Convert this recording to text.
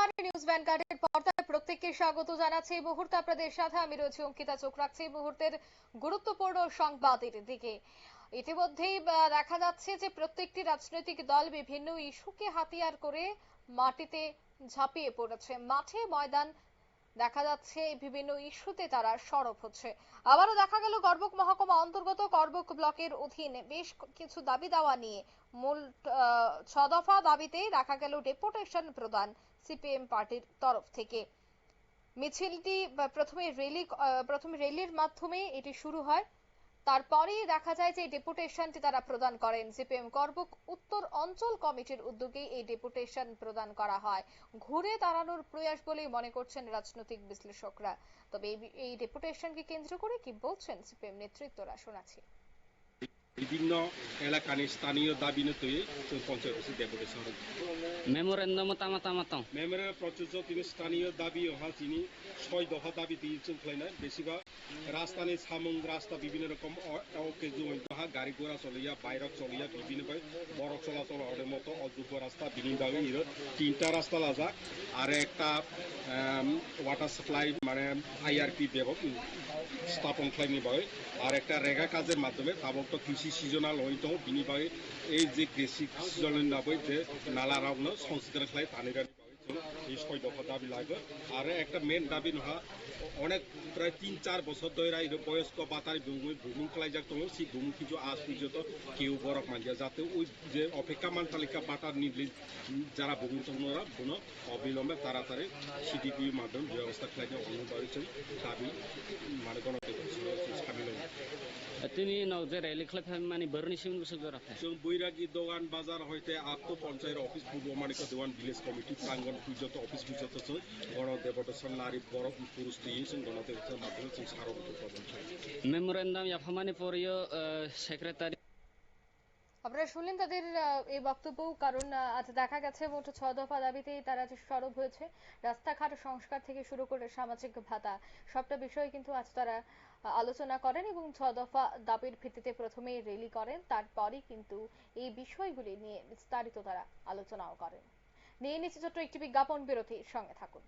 নমস্কার, নিউজ ভ্যানগার্ডের পর্দায় প্রত্যেককে স্বাগত জানাচ্ছি। এই মুহূর্তে আপনাদের সাথে আমি রয়েছি অঙ্কিতা। চোখ রাখছি এই মুহূর্তের গুরুত্বপূর্ণ সংবাদের দিকে। ইতিমধ্যেই দেখা যাচ্ছে যে প্রত্যেকটি রাজনৈতিক দল বিভিন্ন ইস্যুকে হাতিয়ার করে মাটিতে ঝাঁপিয়ে পড়েছে। মাঠে ময়দান দেখা যাচ্ছে বিভিন্ন ইস্যুতে তারা সরব হচ্ছে। আবারও দেখা গেল গর্বক মহকুমা অন্তর্গত গর্বক ব্লকের অধীনে বেশ কিছু দাবি দাওয়া নিয়ে মূল 6 দফা দাবিতে দেখা গেল ডেপুটেশন প্রদান সিপিএম পার্টির তরফ থেকে। মিছিলটি প্রথমে র্যালির মাধ্যমে এটি শুরু হয়, তারপরেই দেখা যায় যে ডেপুটেশনটি তারা প্রদান করেন। সিপিএম গর্বক উত্তর অঞ্চল কমিটির উদ্যোগে এই ডেপুটেশন প্রদান করা হয়। ঘুরে দাঁড়ানোর প্রয়াস বলেই মনে করছেন রাজনৈতিক বিশ্লেষকরা। তবে এই ডেপুটেশনকে কেন্দ্র করে কি বলছেন সিপিএম নেতৃত্বরা, শোনাচ্ছি। বিভিন্ন এলাকাनि স্থানীয় দাবি নতুই পঞ্চায়েত অফিসে ডেপুটেশন মেমোরেন্ডাম তামাতামাতাম মেমোরেন্ডাম প্রযোজ্য তিনি স্থানীয় দাবি হা তিনি 6 দফা দাবি দিয়ে চলফাইনা বেশিরভাগ রাস্তাनि সামুং রাস্তা বিভিন্ন রকম অকে জমিহা গাড়ি ঘোড়া চলিয়া বাইরক চলিয়া বিভিন্ন বড় চলাচল হওয়ার মতো অযোগ্য রাস্তা বিনিভাবে ইরো 3টা রাস্তা লাজা আর একটা ওয়াটার সাপ্লাই মানে আইআরপি স্থাপন খাইনি ভাবে আর একটা রেগা কাজের মাধ্যমে তাবক কৃষি সিজনাল হইতো বিনিভাবে এই যে কৃষি সিজনের নাবই যে নালা রাউনো সংস্কার খাই পানিরানি এই 6 দফা দাবি লাগবে। আর একটা মেন দাবি নহা অনেক প্রায় 3-4 বছর ধরে বয়স্ক বাতারি ভূমি খাইজাক দো সেই ভূমি কিছু আজ পর্যন্ত কেউ বরফ মানজিয়া যাতে ওই যে অপেক্ষা মান তালিকা বাটা নিলে যারা ভূমি তন্নরা কোনো অবিলম্বে তাড়াতাড়ি সিডিপি মাধ্যমে ব্যবস্থা খাইতে অনুদান দাবি মানে সামিল তিনি নজে র্যালি খালাম মানে বরনি সিম বসে রাখে जों बैरागी दगान बाजार हयते आत्म पञ्चायत अफिस पूर्व मानिक देवान भिलेज कमिटी प्रांगण पुजत अफिस पुजत गण देवदर्शन नारी बर पुरुष दिए जों गण देवदर्शन माध्यम जों सारबत प्रदान মেমোরেন্ডাম ইয়াফামানি পরিয় সেক্রেটারি। আপনারা শুনলেন তাদের এই বক্তব্য। কারণ আজ দেখা গেছে মোট 6 দফা দাবিতেই তারা যে সরব হয়েছে। রাস্তাঘাট সংস্কার থেকে শুরু করে সামাজিক ভাতা সবটা বিষয়ে কিন্তু আজ তারা আলোচনা করেন এবং 6 দফা দাবির ভিত্তিতে প্রথমেই র্যালি করেন, তারপরই কিন্তু এই বিষয়গুলি নিয়ে বিস্তারিত তারা আলোচনাও করেন। নিয়ে নিচ্ছে ছোট্ট একটি বিজ্ঞাপন বিরতির সঙ্গে থাকুন।